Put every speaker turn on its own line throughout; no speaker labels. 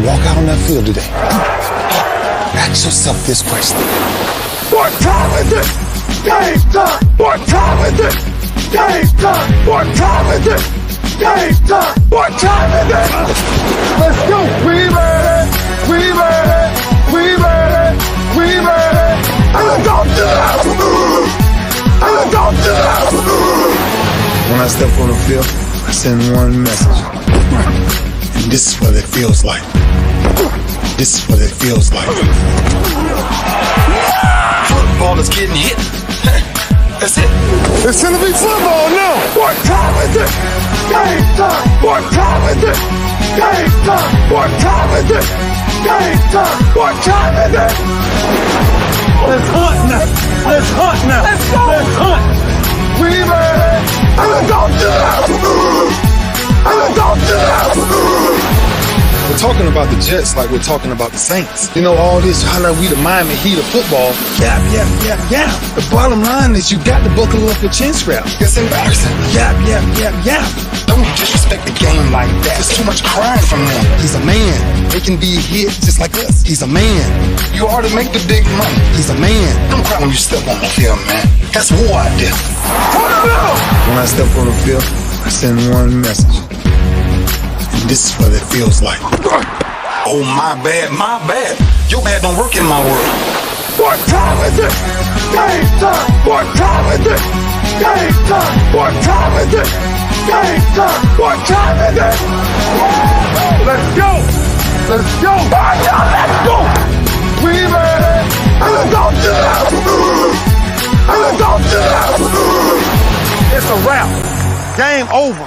walk out on that field today, ask yourself this question.
What time is it? Game time! What time is it? Game time! What time is it? Game time! What time is it? Let's go! We ready! We ready! We ready! We ready! And don't do that! And don't do that!
When I step on the field, I send one message. And this is what it feels like. This is what it feels like.
Football is getting hit. That's it.
It's gonna be football now! What time is it? Game time! What time is it? Game time! What time is it? Game time! What time is it? Let's hunt now! Let's hunt now! Let's go! Let's hunt! We ready! And don't do that! And don't do that!
We're talking about the Jets like we're talking about the Saints. You know, all this, how like we the Miami Heat of football. Yap, yap, yap, yap. The bottom line is you got to buckle up your chin strap.
It's embarrassing.
Yap, yap, yap, yap.
Don't disrespect the game like that. There's too much crying from them.
He's a man. They can be hit just like us. He's a man.
You ought to make the big money.
He's a man.
Don't cry when you step on the field, man. That's war out there.
When I step on the field, I send one message. And this is what it feels like.
Oh, my bad, my bad. Your bad don't work in my world.
What time is it? Game time! What time is it? Game time! What time is it? Game time! What time is it? Let's go! Let's go! Let's go! We ready! And don't do that! And don't do that! It's a wrap. Game over.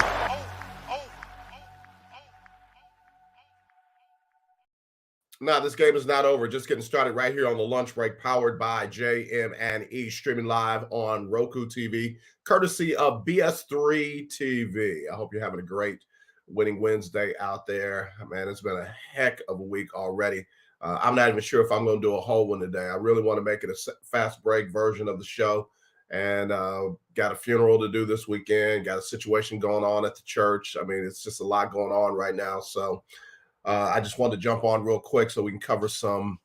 No, this game is not over. Just getting started right here on the lunch break, powered by JM&E, streaming live on ROKU TV, courtesy of BS3 TV. I hope you're having a great winning Wednesday out there. Man, it's been a heck of a week already. I'm not even sure if I'm going to do a whole one today. I really want to make it a fast break version of the show. And got a funeral to do this weekend, got a situation going on at the church. I mean, it's just a lot going on right now. So I just wanted to jump on real quick so we can cover some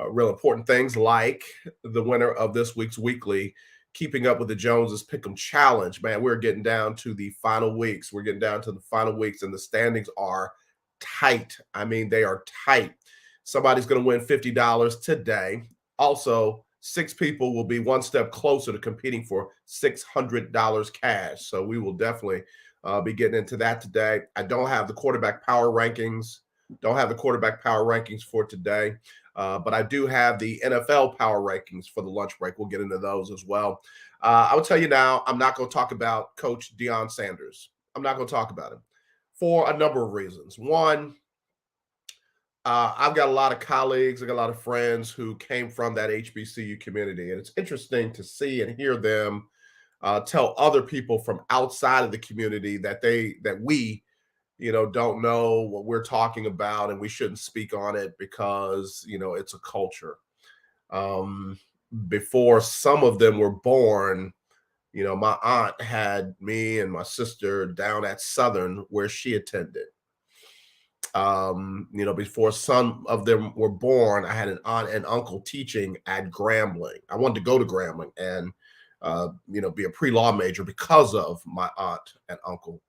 real important things like the winner of this week's weekly, Keeping Up with the Joneses Pick'em Challenge. Man, we're getting down to the final weeks. We're getting down to the final weeks, and the standings are tight. I mean, they are tight. Somebody's going to win $50 today. Also, 6 people will be one step closer to competing for $600 cash. So we will definitely be getting into that today. I don't have the quarterback power rankings. For today, but I do have the NFL power rankings for the lunch break. We'll get into those as well. I will tell you now, I'm not going to talk about Coach Deion Sanders. I'm not going to talk about him for a number of reasons. One, I've got a lot of colleagues, I got a lot of friends who came from that HBCU community, and it's interesting to see and hear them tell other people from outside of the community that we don't know what we're talking about and we shouldn't speak on it because, it's a culture. Before some of them were born, my aunt had me and my sister down at Southern where she attended. Before some of them were born, I had an aunt and uncle teaching at Grambling. I wanted to go to Grambling and, be a pre-law major because of my aunt and uncle.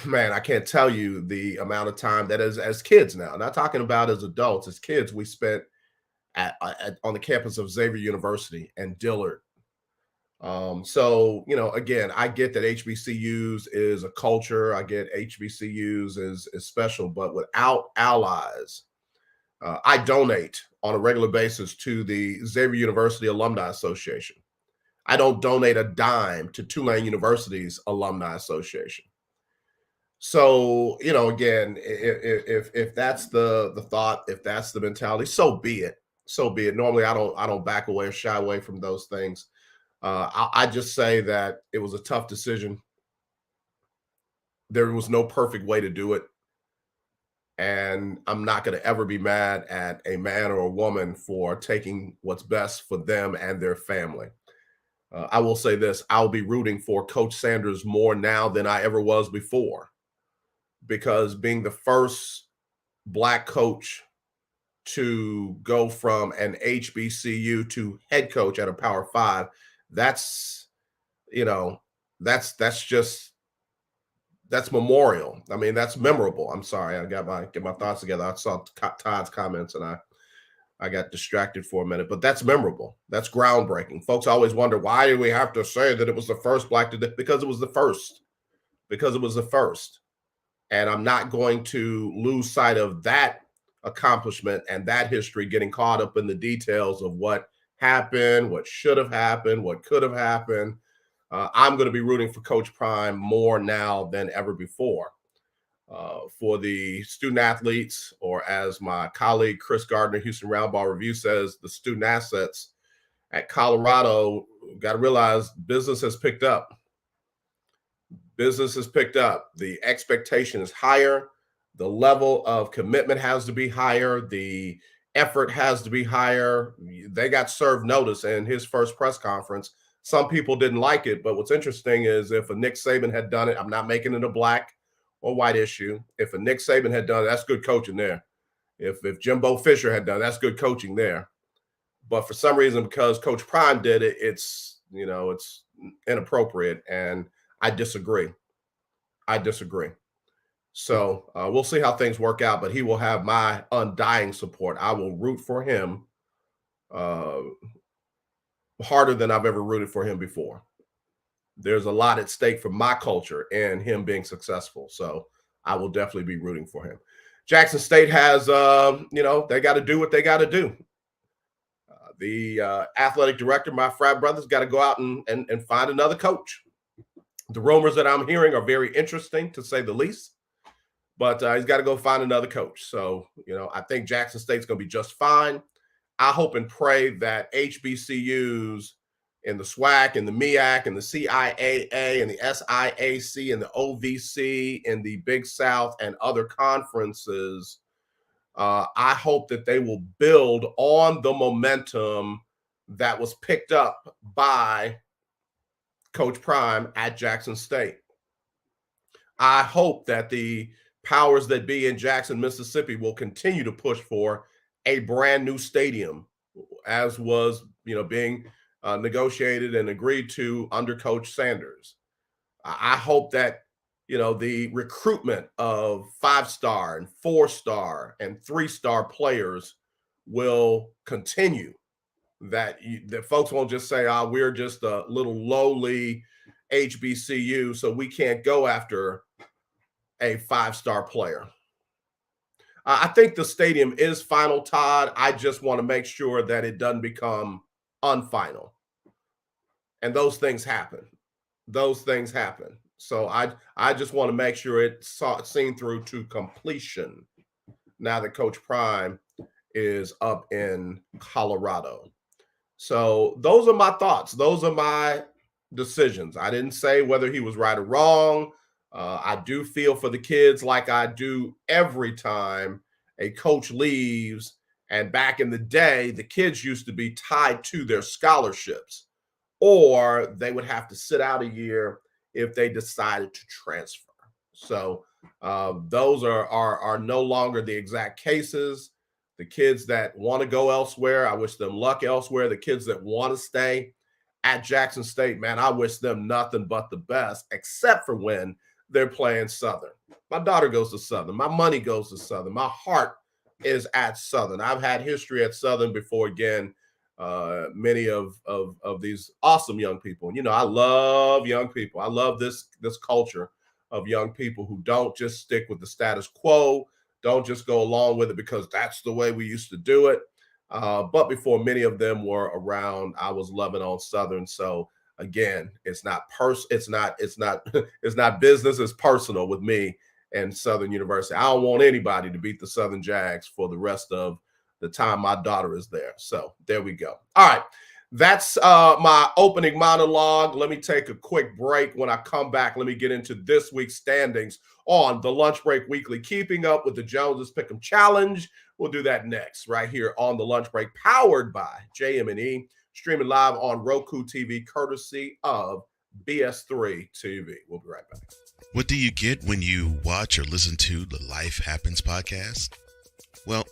Man, I can't tell you the amount of time that is as kids now, not talking about as adults, as kids, we spent on the campus of Xavier University and Dillard. So, again, I get that HBCUs is a culture. I get HBCUs is special, but without allies, I donate on a regular basis to the Xavier University Alumni Association. I don't donate a dime to Tulane University's Alumni Association. So, again, if that's the thought, if that's the mentality, so be it. So be it. Normally, I don't back away or shy away from those things. I just say that it was a tough decision. There was no perfect way to do it. And I'm not going to ever be mad at a man or a woman for taking what's best for them and their family. I will say this, I'll be rooting for Coach Sanders more now than I ever was before. because being the first Black coach to go from an HBCU to head coach at a Power 5, that's, you know, that's memorial. I mean, that's memorable. I'm sorry, I got get my thoughts together. I saw Todd's comments and I got distracted for a minute, but that's memorable. That's groundbreaking. Folks always wonder, why do we have to say that it was the first Black to do? Because it was the first. Because it was the first. And I'm not going to lose sight of that accomplishment and that history, getting caught up in the details of what happened, what should have happened, what could have happened. I'm going to be rooting for Coach Prime more now than ever before. For the student athletes, or as my colleague Chris Gardner, Houston Roundball Review says, the student assets at Colorado, got to realize business has picked up. Business has picked up. The expectation is higher. The level of commitment has to be higher. The effort has to be higher. They got served notice in his first press conference. Some people didn't like it, but what's interesting is if a Nick Saban had done it, I'm not making it a black or white issue. If a Nick Saban had done it, that's good coaching there. If Jimbo Fisher had done it, that's good coaching there. But for some reason, because Coach Prime did it, it's inappropriate, and I disagree. So we'll see how things work out, but he will have my undying support. I will root for him harder than I've ever rooted for him before. There's a lot at stake for my culture and him being successful. So I will definitely be rooting for him. Jackson State has, they got to do what they got to do. The athletic director, my frat brother's got to go out and find another coach. The rumors that I'm hearing are very interesting, to say the least, but he's got to go find another coach. So, I think Jackson State's going to be just fine. I hope and pray that HBCUs in the SWAC and the MEAC and the CIAA and the SIAC and the OVC and the Big South and other conferences, I hope that they will build on the momentum that was picked up by Coach Prime at Jackson State. I hope that the powers that be in Jackson, Mississippi will continue to push for a brand new stadium, as was, being negotiated and agreed to under Coach Sanders. I hope that, the recruitment of 5-star and 4-star and 3-star players will continue. That folks won't just say, we're just a little lowly HBCU, so we can't go after a 5-star player. I think the stadium is final, Todd. I just want to make sure that it doesn't become unfinal. And those things happen. So I just want to make sure it's seen through to completion now that Coach Prime is up in Colorado. So those are my thoughts. Those are my decisions. I didn't say whether he was right or wrong. I do feel for the kids like I do every time a coach leaves. And back in the day, the kids used to be tied to their scholarships, or they would have to sit out a year if they decided to transfer. So those are no longer the exact cases. The kids that want to go elsewhere, I wish them luck elsewhere. The kids that want to stay at Jackson State, man, I wish them nothing but the best, except for when they're playing Southern. My daughter goes to Southern. My money goes to Southern. My heart is at Southern. I've had history at Southern before, again, many of these awesome young people. I love young people. I love this culture of young people who don't just stick with the status quo, don't just go along with it because that's the way we used to do it. But before many of them were around, I was loving on Southern. So again, it's not business, it's personal with me and Southern University. I don't want anybody to beat the Southern Jags for the rest of the time my daughter is there. So there we go. All right. That's my opening monologue. Let me take a quick break. When I come back, let me get into this week's standings on the Lunch Break Weekly, keeping up with the Joneses Pick'em Challenge. We'll do that next, right here on the Lunch Break, powered by JM&E, streaming live on Roku TV, courtesy of BS3 TV. We'll be right back.
What do you get when you watch or listen to the Life Happens podcast? Well,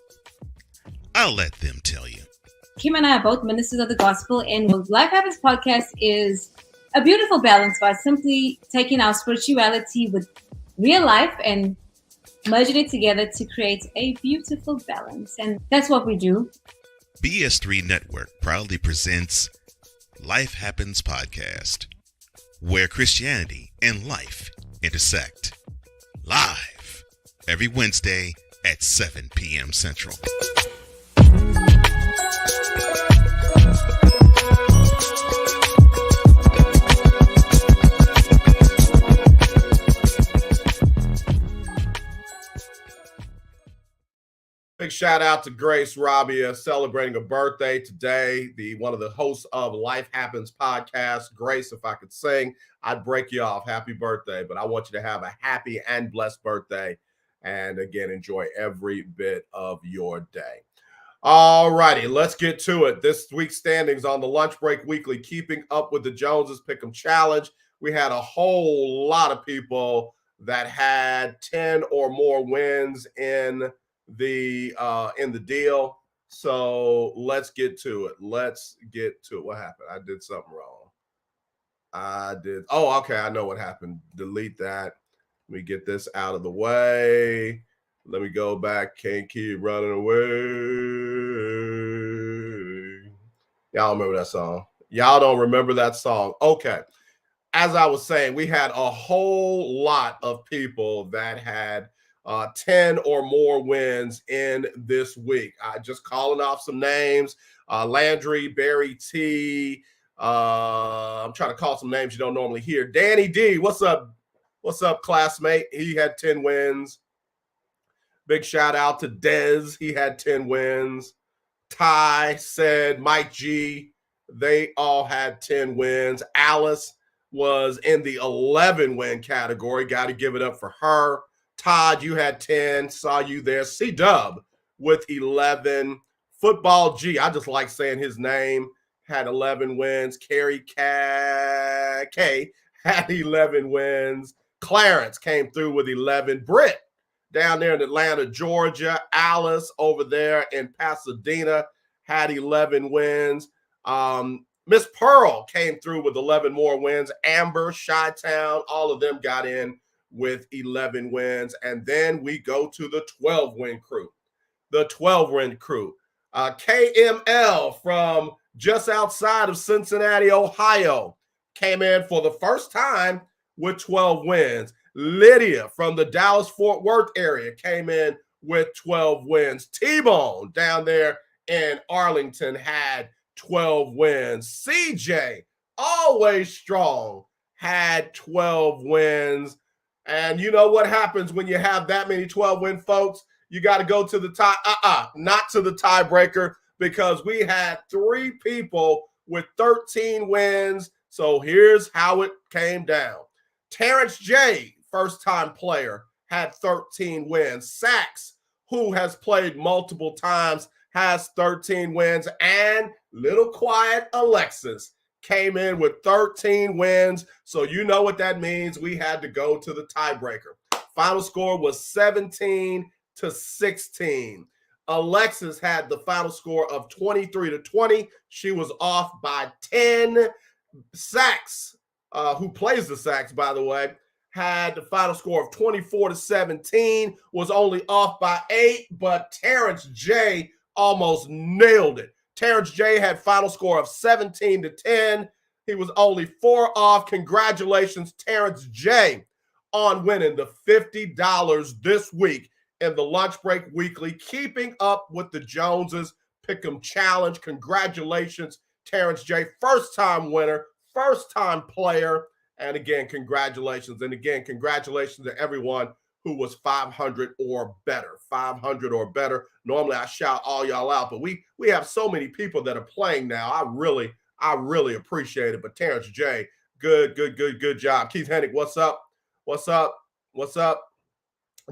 I'll let them tell you.
Kim and I are both ministers of the gospel, and Life Happens podcast is a beautiful balance by simply taking our spirituality with real life and merging it together to create a beautiful balance. And that's what we do.
BS3 Network proudly presents Life Happens podcast, where Christianity and life intersect. Live every Wednesday at 7 p.m. Central.
Big shout out to Grace Rabia celebrating a birthday today. One of the hosts of Life Happens podcast. Grace, if I could sing, I'd break you off. Happy birthday. But I want you to have a happy and blessed birthday. And again, enjoy every bit of your day. All righty, let's get to it. This week's standings on the Lunch Break Weekly, keeping up with the Joneses Pick'em Challenge. We had a whole lot of people that had 10 or more wins in the deal. So let's get to it. What happened? I did something wrong. Okay, I know what happened. Delete that. Let me get this out of the way. Let me go back. Can't keep running away. Y'all remember that song? Y'all don't remember that song? Okay. As I was saying, we had a whole lot of people that had 10 or more wins in this week. Just calling off some names. Landry, Barry T. I'm trying to call some names you don't normally hear. Danny D. What's up? What's up, classmate? He had 10 wins. Big shout out to Dez. He had 10 wins. Ty said, Mike G. They all had 10 wins. Alice was in the 11 win category. Got to give it up for her. Todd, you had 10. Saw you there. C-Dub with 11. Football G, I just like saying his name, had 11 wins. Carrie K had 11 wins. Clarence came through with 11. Britt down there in Atlanta, Georgia. Alice over there in Pasadena had 11 wins. Miss Pearl came through with 11 more wins. Amber, Chi-Town, all of them got in with 11 wins. And then we go to the 12-win crew. The 12-win crew. KML from just outside of Cincinnati, Ohio, came in for the first time with 12 wins. Lydia from the Dallas-Fort Worth area came in with 12 wins. T-Bone down there in Arlington had 12 wins. CJ, always strong, had 12 wins. And you know what happens when you have that many 12-win folks? You got to go to the tie. Not to the tiebreaker, because we had 3 people with 13 wins. So here's how it came down. Terrence J., first-time player, had 13 wins. Sax, who has played multiple times, has 13 wins. And little quiet Alexis came in with 13 wins. So you know what that means. We had to go to the tiebreaker. Final score was 17-16. Alexis had the final score of 23-20. She was off by 10. Sax, who plays the sax, by the way, had the final score of 24-17, was only off by 8, but Terrence J. almost nailed it. Terrence J. had final score of 17-10. He was only 4 off. Congratulations, Terrence J., on winning the $50 this week in the Lunch Break Weekly, keeping up with the Joneses Pick'em Challenge. Congratulations, Terrence J., first-time winner, first-time player. And again, congratulations. And again, congratulations to everyone who was 500 or better. 500 or better. Normally, I shout all y'all out, but we have so many people that are playing now. I really appreciate it. But Terrence J., good job. Keith Hennick, what's up? What's up?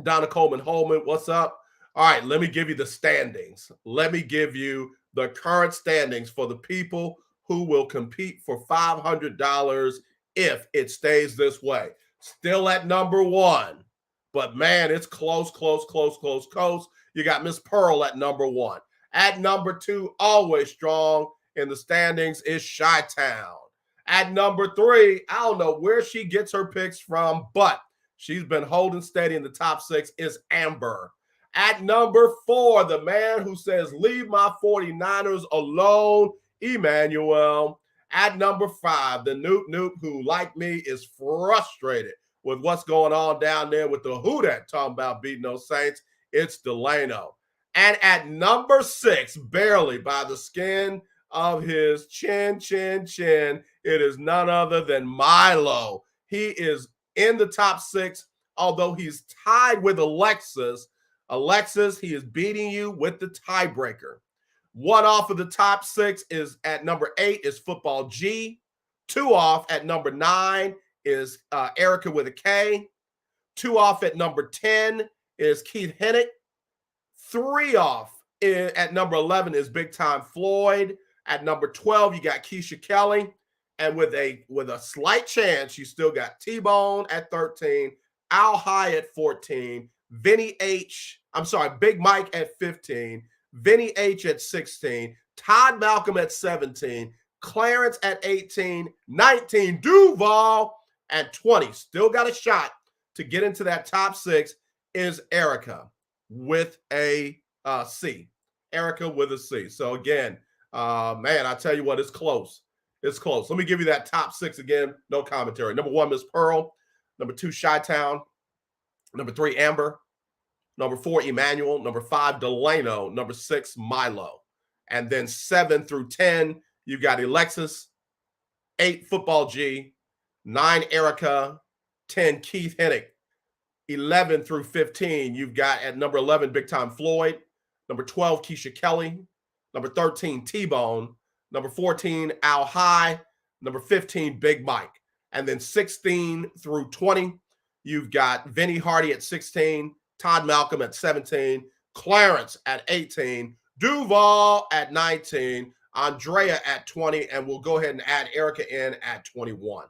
Donna Coleman-Holman, what's up? All right, let me give you the standings. Let me give you the current standings for the people who will compete for $500 if it stays this way. Still at number 1. But, man, it's close. You got Miss Pearl at number 1. At number 2, always strong in the standings, is Chi-Town. At number 3, I don't know where she gets her picks from, but she's been holding steady in the top 6, is Amber. At number 4, the man who says, leave my 49ers alone, Emmanuel. At number 5, the Noop who, like me, is frustrated with what's going on down there with the who that talking about beating those Saints, it's Delano. And at number 6, barely by the skin of his chin, it is none other than Milo. He is in the top 6, although he's tied with Alexis. Alexis, he is beating you with the tiebreaker. One off of the top 6 is at number 8 is Football G. 2 off at number 9 is Erica with a K. 2 off at number 10 is Keith Hennick. 3 off at number 11 is Big Time Floyd. At number 12, you got Keisha Kelly. And with a slight chance, you still got T-Bone at 13, Al High at 14, Big Mike at 15, Vinny H at 16, Todd Malcolm at 17, Clarence at 18, 19, Duval at 20. Still got a shot to get into that top 6 is Erica with a C. Erica with a C. So again, man, I tell you what, it's close. It's close. Let me give you that top 6 again. No commentary. Number 1, Miss Pearl. Number 2, Chi-Town. Number 3, Amber. Number 4, Emmanuel. Number 5, Delano. Number 6, Milo. And then 7 through 10, you got Alexis. 8, Football G. 9, Erica. 10, Keith Hennick. 11 through 15, you've got at number 11, Big Time Floyd. Number 12, Keisha Kelly. Number 13, T-Bone. Number 14, Al High. Number 15, Big Mike. And then 16 through 20, you've got Vinny Hardy at 16, Todd Malcolm at 17, Clarence at 18, Duval at 19, Andrea at 20, and we'll go ahead and add Erica in at 21.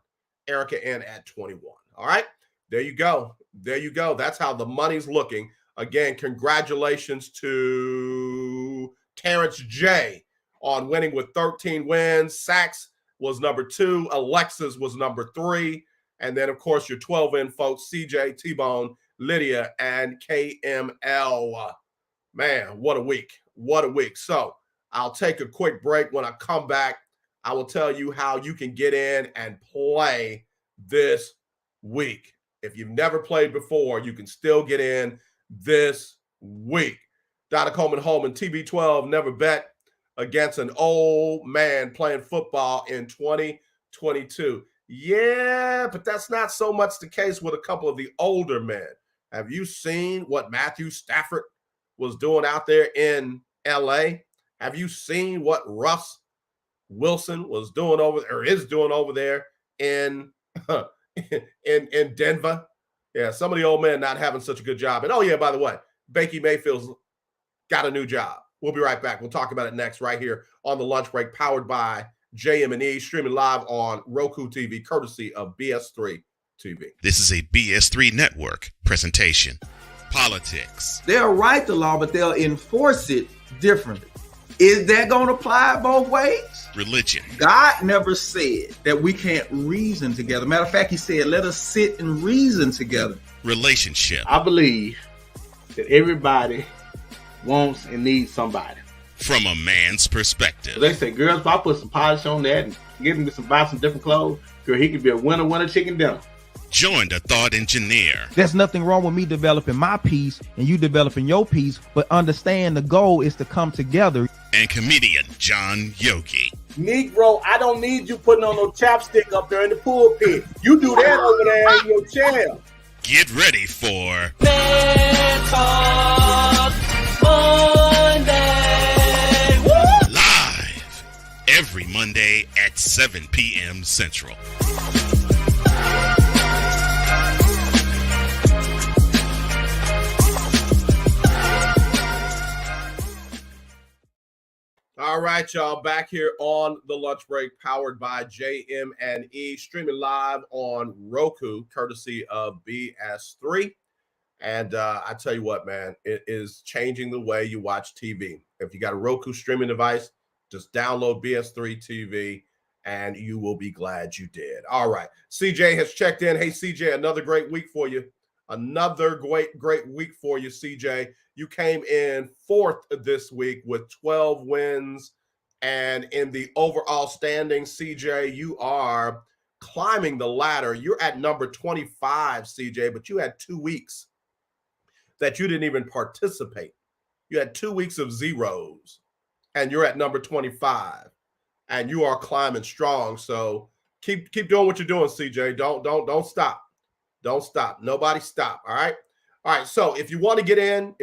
Erica in at 21. All right, there you go. There you go. That's how the money's looking. Again, congratulations to Terrence J. on winning with 13 wins. Sax was number 2. Alexis was number 3. And then, of course, your 12-win folks, CJ, T-Bone, Lydia, and KML. Man, what a week. What a week. So I'll take a quick break. When I come back, I will tell you how you can get in and play this week. If you've never played before, you can still get in this week. Donna Coleman Holman, TB12, never bet against an old man playing football in 2022. Yeah, but that's not so much the case with a couple of the older men. Have you seen what Matthew Stafford was doing out there in LA? Have you seen what Russ Wilson was doing is doing over there in Denver? Yeah, some of the old men not having such a good job. And oh yeah, by the way, Baker Mayfield's got a new job. We'll be right back. We'll talk about it next right here on the lunch break, powered by JM&E, streaming live on ROKU TV, courtesy of BS3 TV.
This is a BS3 network presentation. Politics.
They'll write the law, but they'll enforce it differently. Is that going to apply both ways?
Religion.
God never said that we can't reason together. Matter of fact, he said, let us sit and reason together.
Relationship.
I believe that everybody wants and needs somebody.
From a man's perspective.
They say, girls, if I put some polish on that and get him to buy some different clothes, girl, he could be a winner chicken dinner.
Join the thought engineer.
There's nothing wrong with me developing my piece and you developing your piece, but understand the goal is to come together.
And comedian John Yogi.
Negro, I don't need you putting on no chapstick up there in the pulpit. You do that over there in your chair.
Get ready for
Monday.
Live every Monday at 7 p.m. Central.
All right, y'all. Back here on the lunch break, powered by JM&E, streaming live on Roku, courtesy of BS3. And I tell you what, man, it is changing the way you watch TV. If you got a Roku streaming device, just download BS3 TV, and you will be glad you did. All right, CJ has checked in. Hey, CJ, another great week for you. Another great week for you, CJ. You came in fourth this week with 12 wins. And in the overall standings, CJ, you are climbing the ladder. You're at number 25, CJ, but you had 2 weeks that you didn't even participate. You had 2 weeks of zeros, and you're at number 25, and you are climbing strong. So keep doing what you're doing, CJ. Don't stop. Don't stop. Nobody stop. All right. All right. So if you want to get in,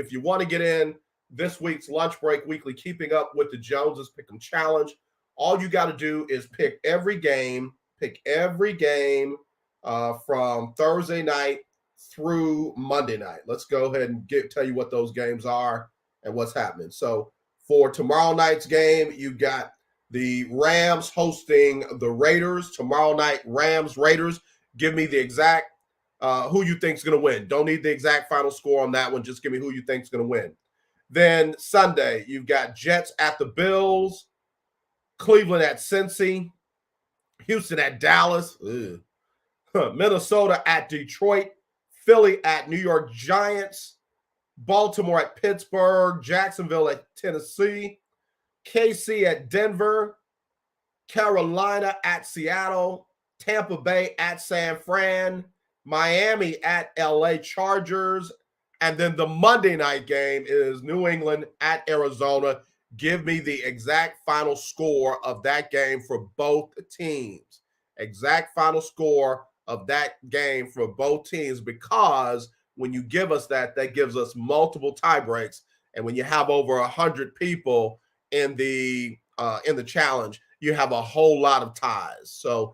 this week's lunch break weekly, keeping up with the Joneses Pick'em Challenge, all you got to do is pick every game from Thursday night through Monday night. Let's go ahead and tell you what those games are and what's happening. So for tomorrow night's game, you got the Rams hosting the Raiders. Tomorrow night, Rams-Raiders. Give me the exact who you think's going to win. Don't need the exact final score on that one. Just give me who you think's going to win. Then Sunday, you've got Jets at the Bills, Cleveland at Cincy, Houston at Dallas, Minnesota at Detroit, Philly at New York Giants, Baltimore at Pittsburgh, Jacksonville at Tennessee, KC at Denver, Carolina at Seattle, Tampa Bay at San Fran, Miami at LA Chargers, and then the Monday night game is New England at Arizona. Give me the exact final score of that game for both teams. Exact final score of that game for both teams, because when you give us that gives us multiple tie breaks. And when you have over 100 people in the challenge, you have a whole lot of ties. So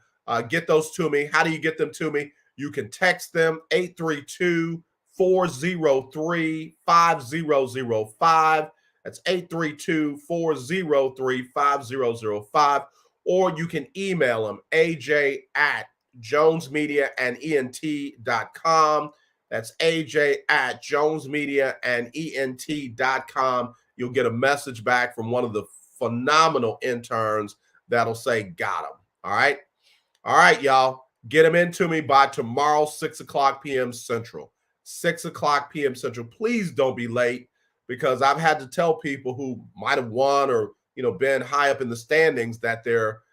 get those to me. How do you get them to me? You can text them 832-403-5005. That's 832-403-5005. Or you can email them, aj@jonesmediaandent.com. That's aj@jonesmediaandent.com. You'll get a message back from one of the phenomenal interns that'll say, got them. All right. All right, y'all. Get them into me by tomorrow, 6 o'clock p.m. Central. 6 o'clock p.m. Central. Please don't be late, because I've had to tell people who might have won or been high up in the standings that their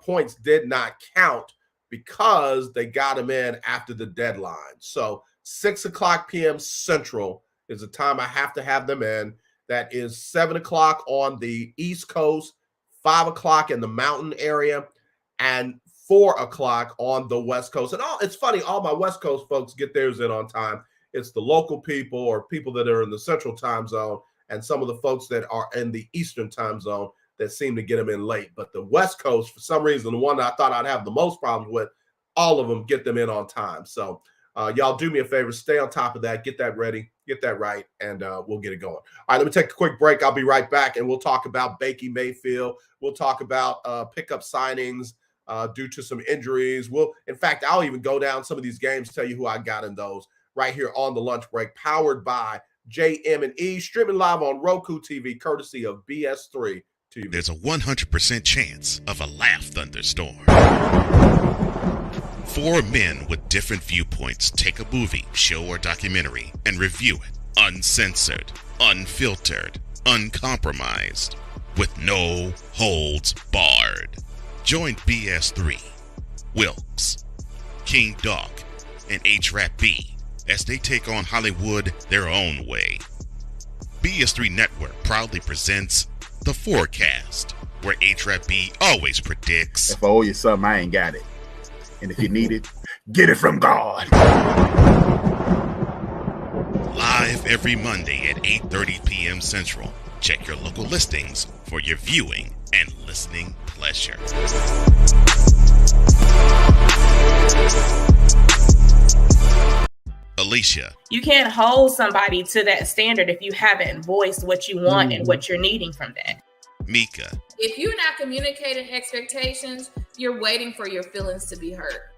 points did not count because they got them in after the deadline. So 6 o'clock p.m. Central is the time I have to have them in. That is 7 o'clock on the East Coast, 5 o'clock in the Mountain area, and 4 o'clock on the West Coast. And it's funny, all my West Coast folks get theirs in on time. It's the local people or people that are in the Central time zone and some of the folks that are in the Eastern time zone that seem to get them in late. But the West Coast, for some reason, the one that I thought I'd have the most problems with, all of them get them in on time. So y'all do me a favor, stay on top of that, get that ready, get that right, and we'll get it going. All right, let me take a quick break. I'll be right back, and we'll talk about Baker Mayfield. We'll talk about pickup signings due to some injuries. In fact, I'll even go down some of these games, tell you who I got in those right here on the lunch break, powered by JM&E, streaming live on Roku TV, courtesy of BS3 TV.
There's a 100% chance of a laugh thunderstorm. 4 men with different viewpoints take a movie, show, or documentary and review it uncensored, unfiltered, uncompromised, with no holds barred. Join BS3, Wilkes, King Doc, and H-Rap B as they take on Hollywood their own way. BS3 Network proudly presents The Forecast, where H-Rap B always predicts,
if I owe you something, I ain't got it. And if you need it, get it from God.
live every Monday at 8:30 p.m. Central. Check your local listings for your viewing and listening pleasure. Alicia.
You can't hold somebody to that standard if you haven't voiced what you want and what you're needing from that.
Mika.
If you're not communicating expectations, you're waiting for your feelings to be hurt.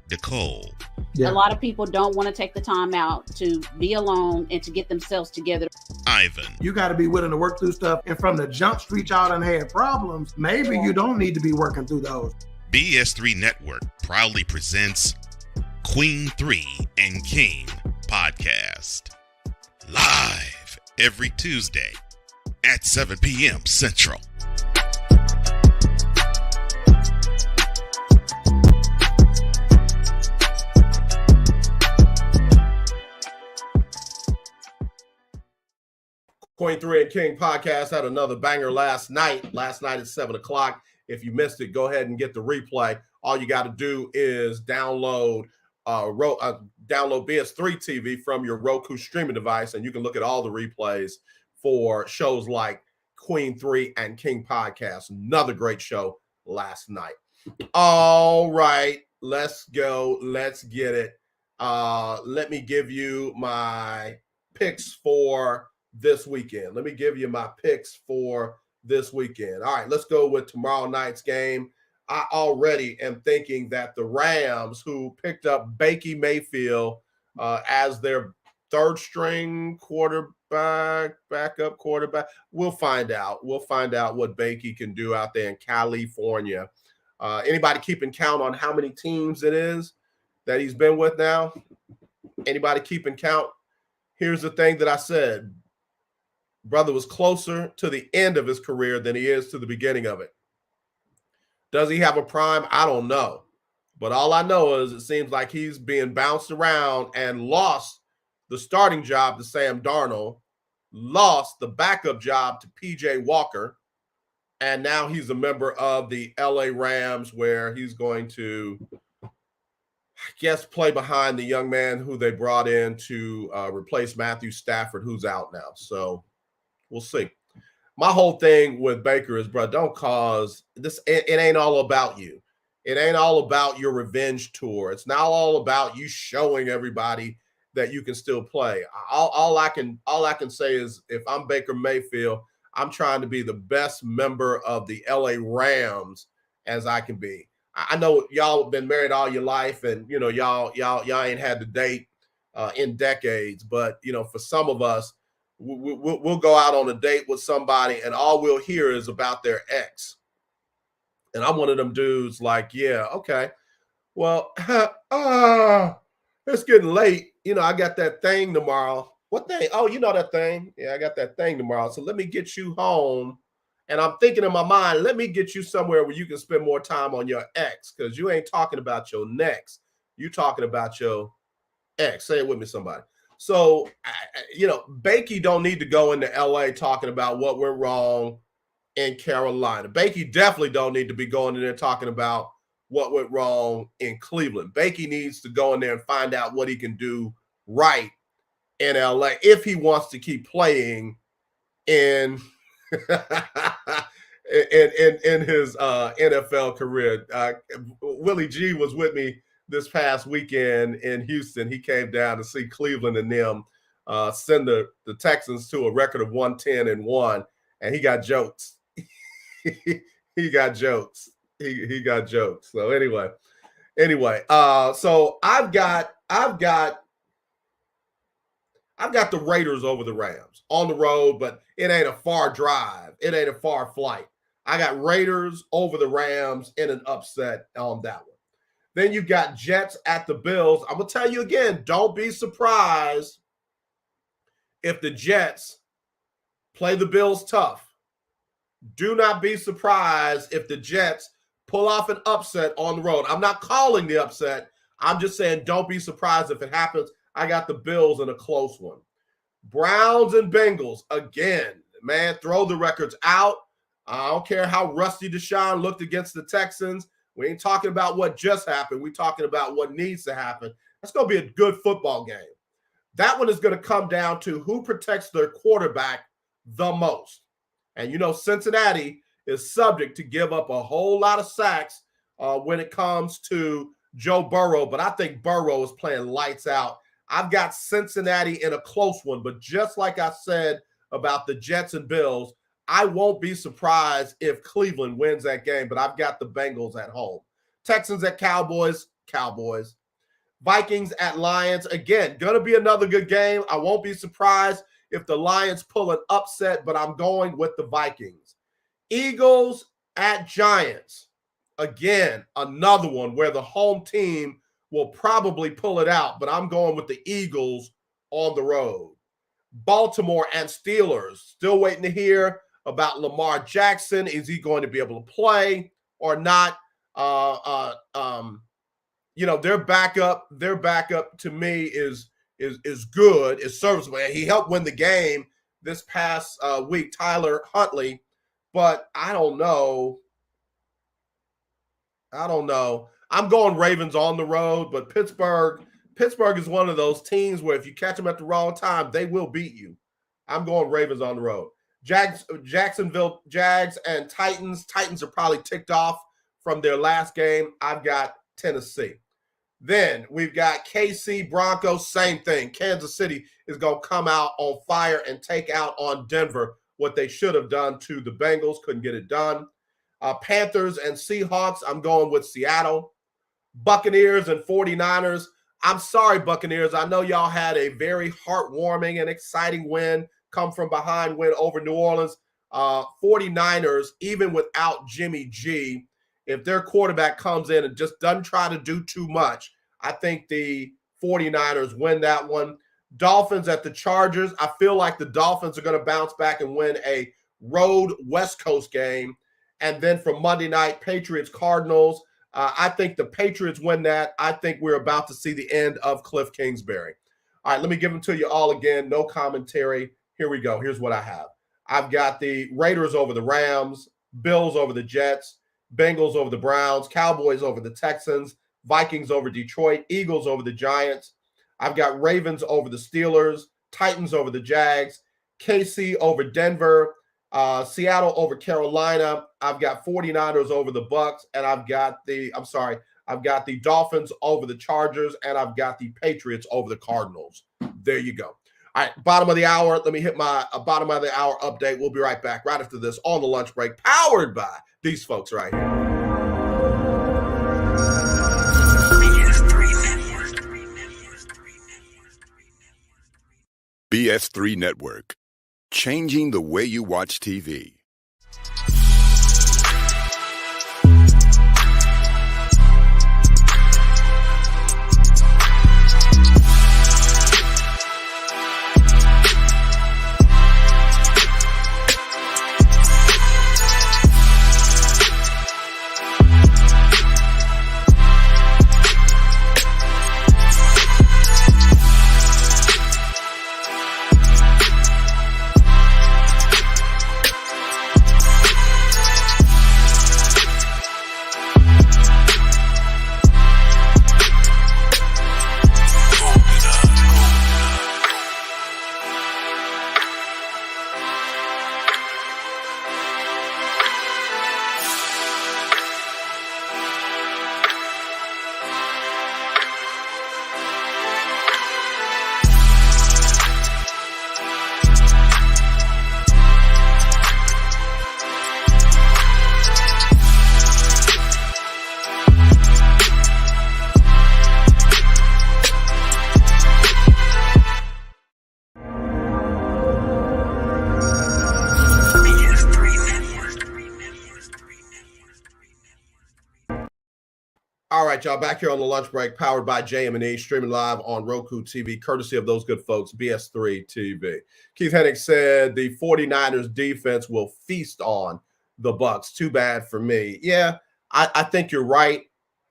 Nicole.
A lot of people don't want to take the time out to be alone and to get themselves together.
Ivan.
You got to be willing to work through stuff. And from the jump street, y'all done had problems. Maybe you don't need to be working through those.
BS3 Network proudly presents Queen 3 and King podcast. Live every Tuesday at 7 p.m. Central.
Queen 3 and King podcast had another banger last night. Last night at 7 o'clock. If you missed it, go ahead and get the replay. All you got to do is download BS3 TV from your ROKU streaming device, and you can look at all the replays for shows like Queen 3 and King podcast. Another great show last night. All right, let's go. Let's get it. Let me give you my picks for this weekend. All right, let's go with tomorrow night's game. I already am thinking that the Rams, who picked up Baker Mayfield as their third string backup quarterback, we'll find out. We'll find out what Baker can do out there in California. Anybody keeping count on how many teams it is that he's been with now? Anybody keeping count? Here's the thing that I said. Brother was closer to the end of his career than he is to the beginning of it. Does he have a prime? I don't know. But all I know is it seems like he's being bounced around and lost the starting job to Sam Darnold, lost the backup job to P.J. Walker, and now he's a member of the L.A. Rams, where he's going to, I guess, play behind the young man who they brought in to replace Matthew Stafford, who's out now. So we'll see. My whole thing with Baker is, bro, don't cause this. It ain't all about you. It ain't all about your revenge tour. It's not all about you showing everybody that you can still play. All I can say is, if I'm Baker Mayfield, I'm trying to be the best member of the LA Rams as I can be. I know y'all have been married all your life, and y'all ain't had to date in decades. But for some of us, we'll go out on a date with somebody and all we'll hear is about their ex. And I'm one of them dudes like, yeah, okay. Well, it's getting late. I got that thing tomorrow. What thing? Oh, that thing? Yeah, I got that thing tomorrow. So let me get you home. And I'm thinking in my mind, let me get you somewhere where you can spend more time on your ex, because you ain't talking about your next. You talking about your ex. Say it with me, somebody. So, Baker don't need to go into L.A. talking about what went wrong in Carolina. Baker definitely don't need to be going in there talking about what went wrong in Cleveland. Baker needs to go in there and find out what he can do right in L.A. if he wants to keep playing in in his NFL career. Willie G was with me this past weekend in Houston. He came down to see Cleveland and them send the Texans to a record of 110-1, and he got jokes. He got jokes. He got jokes. So anyway, so I've got the Raiders over the Rams on the road, but it ain't a far drive. It ain't a far flight. I got Raiders over the Rams in an upset on that one. Then you got Jets at the Bills. I'm going to tell you again, don't be surprised if the Jets play the Bills tough. Do not be surprised if the Jets pull off an upset on the road. I'm not calling the upset. I'm just saying don't be surprised if it happens. I got the Bills in a close one. Browns and Bengals, again, man, throw the records out. I don't care how rusty Deshaun looked against the Texans. We ain't talking about what just happened. We're talking about what needs to happen. That's going to be a good football game. That one is going to come down to who protects their quarterback the most. And, Cincinnati is subject to give up a whole lot of sacks when it comes to Joe Burrow. But I think Burrow is playing lights out. I've got Cincinnati in a close one. But just like I said about the Jets and Bills, I won't be surprised if Cleveland wins that game, but I've got the Bengals at home. Texans at Cowboys. Vikings at Lions. Again, going to be another good game. I won't be surprised if the Lions pull an upset, but I'm going with the Vikings. Eagles at Giants. Again, another one where the home team will probably pull it out, but I'm going with the Eagles on the road. Baltimore and Steelers. Still waiting to hear about Lamar Jackson. Is he going to be able to play or not? Their backup to me is good, is serviceable. He helped win the game this past week, Tyler Huntley, but I don't know. I'm going Ravens on the road, but Pittsburgh is one of those teams where if you catch them at the wrong time, they will beat you. I'm going Ravens on the road. Jacksonville Jags and Titans. Titans are probably ticked off from their last game. I've got Tennessee. Then we've got KC Broncos, same thing. Kansas City is going to come out on fire and take out on Denver what they should have done to the Bengals. Couldn't get it done. Panthers and Seahawks, I'm going with Seattle. Buccaneers and 49ers. I'm sorry, Buccaneers. I know y'all had a very heartwarming and exciting win, come from behind win over New Orleans. 49ers, even without Jimmy G, if their quarterback comes in and just doesn't try to do too much, I think the 49ers win that one. Dolphins at the Chargers. I feel like the Dolphins are going to bounce back and win a road West Coast game. And then for Monday night, Patriots, Cardinals. I think the Patriots win that. I think we're about to see the end of Cliff Kingsbury. All right, let me give them to you all again. No commentary. Here we go. Here's what I have. I've got the Raiders over the Rams, Bills over the Jets, Bengals over the Browns, Cowboys over the Texans, Vikings over Detroit, Eagles over the Giants. I've got Ravens over the Steelers, Titans over the Jags, KC over Denver, Seattle over Carolina. I've got 49ers over the Bucks, and I've got the Dolphins over the Chargers, and I've got the Patriots over the Cardinals. There you go. All right, bottom of the hour. Let me hit my bottom of the hour update. We'll be right back right after this on the lunch break, powered by these folks right here.
BS3 Network, changing the way you watch TV.
All right, y'all, back here on the lunch break, powered by JM&E, streaming live on Roku TV, courtesy of those good folks, BS3 TV. Keith Hennig said the 49ers defense will feast on the Bucks. Too bad for me. Yeah, I think you're right.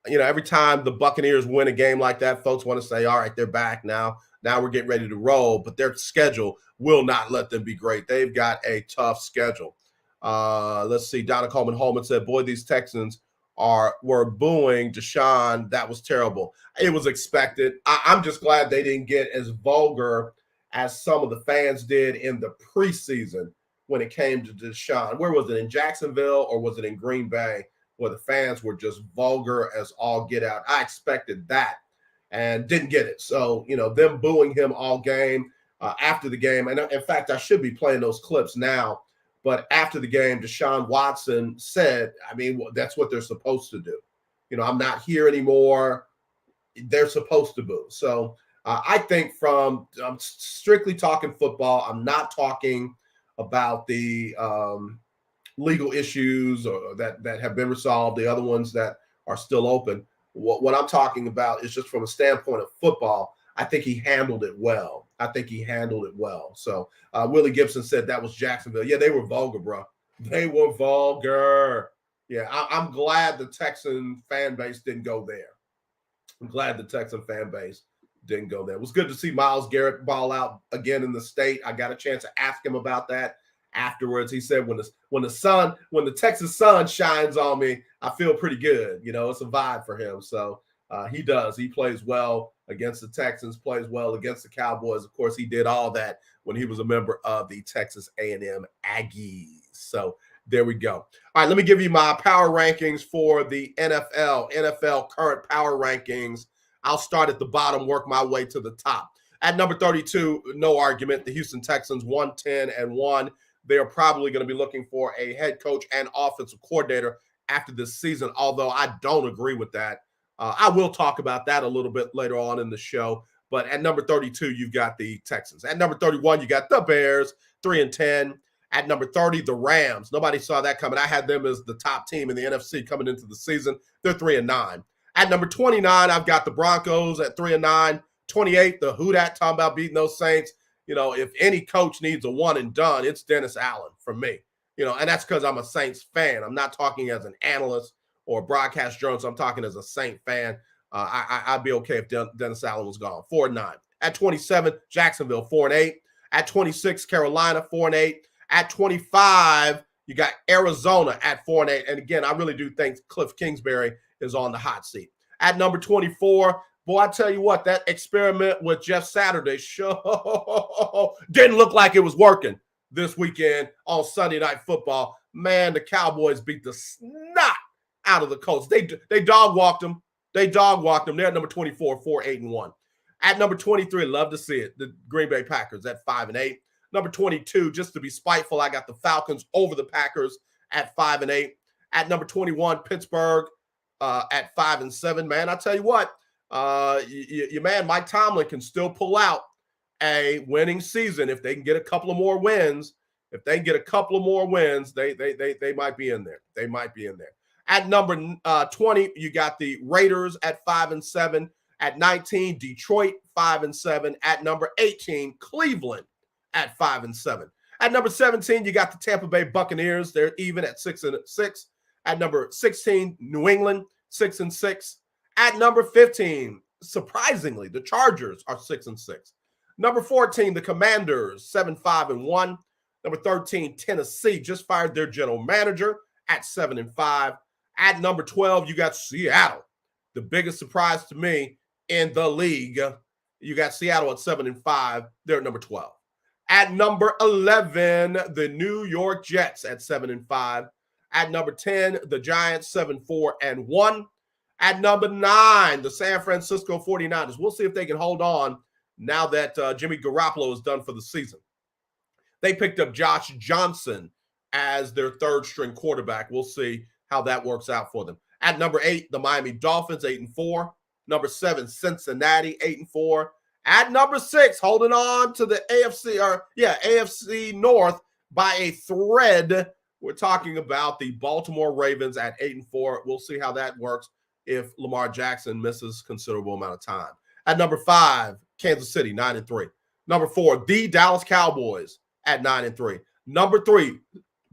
You know, every time the Buccaneers win a game like that, folks want to say, all right, they're back now. Now we're getting ready to roll, but their schedule will not let them be great. They've got a tough schedule. Let's see. Donna Coleman-Holman said, boy, these Texans were booing Deshaun. That was terrible. It was expected. I'm just glad they didn't get as vulgar as some of the fans did in the preseason when it came to Deshaun. Where was it, in Jacksonville or was it in Green Bay, where the fans were just vulgar as all get out? I expected that and didn't get it. So, you know, them booing him all game after the game. And in fact, I should be playing those clips now. But after the game, Deshaun Watson said, I mean, that's what they're supposed to do. I'm not here anymore. They're supposed to boo. So I think I'm strictly talking football. I'm not talking about the legal issues or that have been resolved, the other ones that are still open. What I'm talking about is just from a standpoint of football. I think he handled it well. So Willie Gibson said that was Jacksonville. Yeah, they were vulgar, bro. They were vulgar. Yeah, I'm glad the Texan fan base didn't go there. It was good to see Myles Garrett ball out again in the state. I got a chance to ask him about that afterwards. He said, when the Texas sun shines on me, I feel pretty good. It's a vibe for him. So he does. He plays well against the Texans, plays well against the Cowboys. Of course, he did all that when he was a member of the Texas A&M Aggies. So there we go. All right, let me give you my power rankings for the NFL current power rankings. I'll start at the bottom, work my way to the top. At number 32, no argument, the Houston Texans, 1-10-1. They are probably going to be looking for a head coach and offensive coordinator after this season, although I don't agree with that. I will talk about that a little bit later on in the show. But at number 32, you've got the Texans. At number 31, you got the Bears, 3-10. At number 30, the Rams. Nobody saw that coming. I had them as the top team in the NFC coming into the season. They're 3-9. At number 29, I've got the Broncos at 3-9. 28, the Who Dat talking about beating those Saints. If any coach needs a one and done, it's Dennis Allen for me. And that's because I'm a Saints fan. I'm not talking as an analyst or a broadcast journalist. I'm talking as a Saint fan. I'd be okay if Dennis Allen was gone. 4-9. At 27, Jacksonville, 4-8. At 26, Carolina, 4-8. At 25, you got Arizona at 4-8. And again, I really do think Cliff Kingsbury is on the hot seat. At number 24, boy, I tell you what, that experiment with Jeff Saturday show didn't look like it was working this weekend on Sunday Night Football. Man, the Cowboys beat the snot out of the Colts. They dog walked them. They're at number 24, 4-8-1. At number 23, love to see it, the Green Bay Packers at 5-8. Number 22, just to be spiteful, I got the Falcons over the Packers at 5-8. At number 21, Pittsburgh at 5-7. Man, I tell you what, your man Mike Tomlin can still pull out a winning season if they can get a couple of more wins. If they get a couple of more wins, they might be in there. They might be in there. At number 20, you got the Raiders at 5-7. At 19, Detroit 5-7. At number 18, Cleveland at 5-7. At number 17, you got the Tampa Bay Buccaneers. They're even at 6-6. At number 16, New England 6-6. At number 15, surprisingly, the Chargers are 6-6. Number 14, the Commanders 7-5-1. Number 13, Tennessee just fired their general manager at 7-5. At number 12, you got Seattle, the biggest surprise to me in the league. You got Seattle at 7-5. They're at number 12. At number 11, the New York Jets at 7-5. At number 10, the Giants 7-4-1. At number 9, the San Francisco 49ers. We'll see if they can hold on now that Jimmy Garoppolo is done for the season. They picked up Josh Johnson as their third-string quarterback. We'll see how that works out for them. At number 8, the Miami Dolphins, 8-4. Number 7, Cincinnati, 8-4. At number 6, holding on to the AFC North by a thread. We're talking about the Baltimore Ravens at 8-4. We'll see how that works if Lamar Jackson misses a considerable amount of time. At number 5, Kansas City, 9-3. Number 4, the Dallas Cowboys at 9-3. Number 3,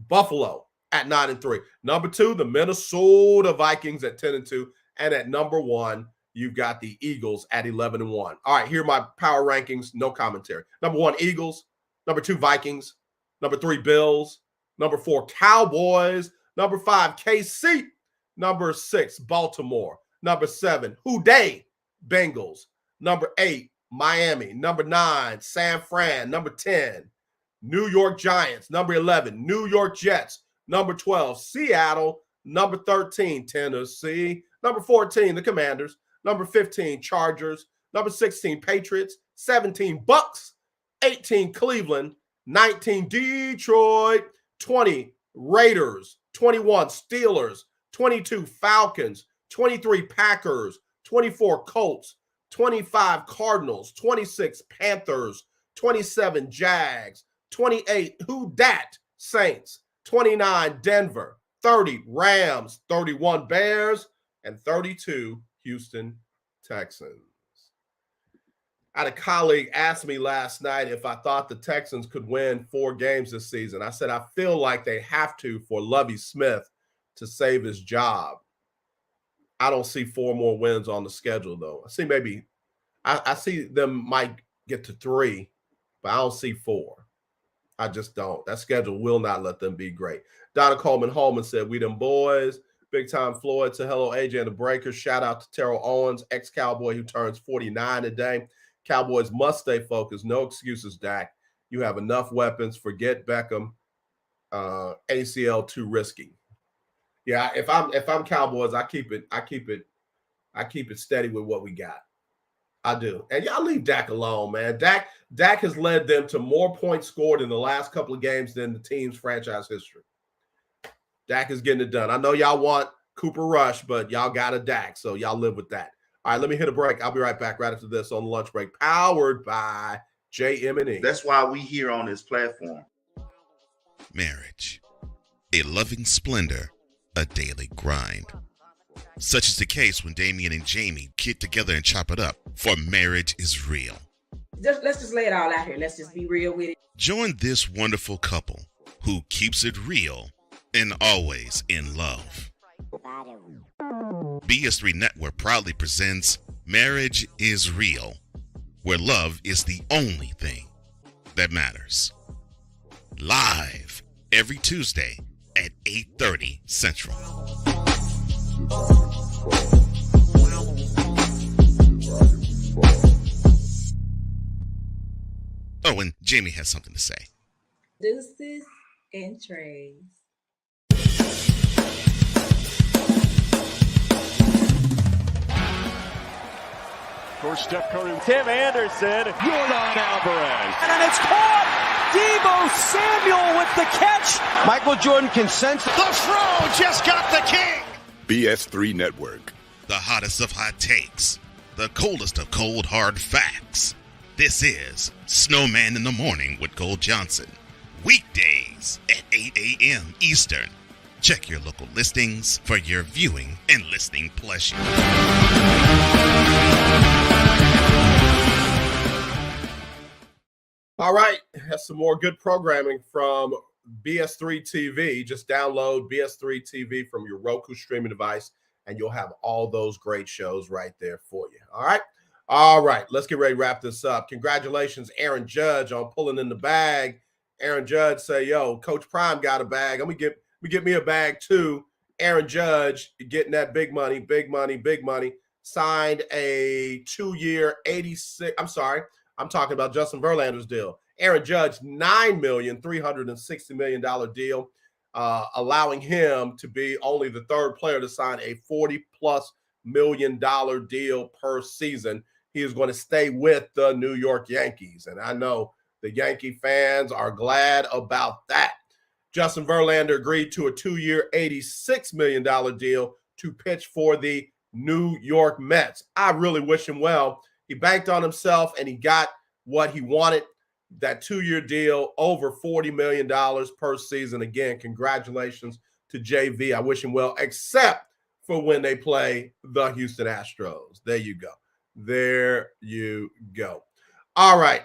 Buffalo at 9-3. Number 2, the Minnesota Vikings at 10-2. And at number 1, you've got the Eagles at 11-1. All right, here are my power rankings, no commentary. Number 1, Eagles. Number 2, Vikings. Number 3, Bills. Number 4, Cowboys. Number 5, KC. Number 6, Baltimore. Number 7, Who Dey? Bengals. Number 8, Miami. Number 9, San Fran. Number 10, New York Giants. Number 11, New York Jets. Number 12, Seattle. Number 13, Tennessee. Number 14, the Commanders. Number 15, Chargers. Number 16, Patriots. 17, Bucks. 18, Cleveland. 19, Detroit. 20 Raiders, 21 Steelers, 22 Falcons, 23 Packers, 24 Colts, 25 Cardinals, 26 Panthers, 27 Jags, 28 Who Dat Saints, 29 Denver, 30 Rams, 31 Bears, and 32 Houston Texans. I had a colleague ask me last night if I thought the Texans could win 4 games this season. I said, I feel like they have to for Lovie Smith to save his job. I don't see 4 more wins on the schedule, though. I see maybe I see them might get to 3, but I don't see 4. I just don't. That schedule will not let them be great. Donna Coleman-Holman said, we them boys. Big Time Floyd to hello, AJ and the Breakers. Shout out to Terrell Owens, ex-Cowboy who turns 49 today. Cowboys must stay focused. No excuses, Dak. You have enough weapons. Forget Beckham. ACL too risky. Yeah, if I'm Cowboys, I keep it steady with what we got. I do. And y'all leave Dak alone, man. Dak has led them to more points scored in the last couple of games than the team's franchise history. Dak is getting it done. I know y'all want Cooper Rush, but y'all got a Dak, so y'all live with that. All right, let me hit a break. I'll be right back right after this on the lunch break, powered by JM&E.
That's why we here on this platform.
Marriage, a loving splendor, a daily grind. Such is the case when Damian and Jamie get together and chop it up, for marriage is real.
Let's just lay it all out here. Let's just be real with it.
Join this wonderful couple who keeps it real and always in love. BS3 Network proudly presents Marriage is Real, where love is the only thing that matters. Live every Tuesday at 8:30 Central. Oh, and Jamie has something to say.
Deuces and trays.
Of course, Steph Curry, Tim Anderson, Jordan Alvarez. And it's caught! Deebo Samuel with the catch.
Michael Jordan can sense
the throw, just got the king.
BS3 Network.
The hottest of hot takes. The coldest of cold hard facts. This is Snowman in the Morning with Cole Johnson. Weekdays at 8 a.m. Eastern. Check your local listings for your viewing and listening pleasure.
All right, that's some more good programming from BS3 TV. Just download BS3 TV from your Roku streaming device, and you'll have all those great shows right there for you. All right, let's get ready to wrap this up. Congratulations, Aaron Judge, on pulling in the bag. Aaron Judge say, yo, Coach Prime got a bag. I'm going to get me a bag too. Aaron Judge getting that big money. Signed a 2-year, I'm talking about Justin Verlander's deal. Aaron Judge, $9,360 million deal, allowing him to be only the 3rd player to sign a $40+ million deal per season. He is going to stay with the New York Yankees, and I know the Yankee fans are glad about that. Justin Verlander agreed to a 2-year, $86 million deal to pitch for the New York Mets. I really wish him well. He banked on himself, and he got what he wanted, that 2-year deal, over $40 million per season. Again, congratulations to JV. I wish him well, except for when they play the Houston Astros. There you go. All right.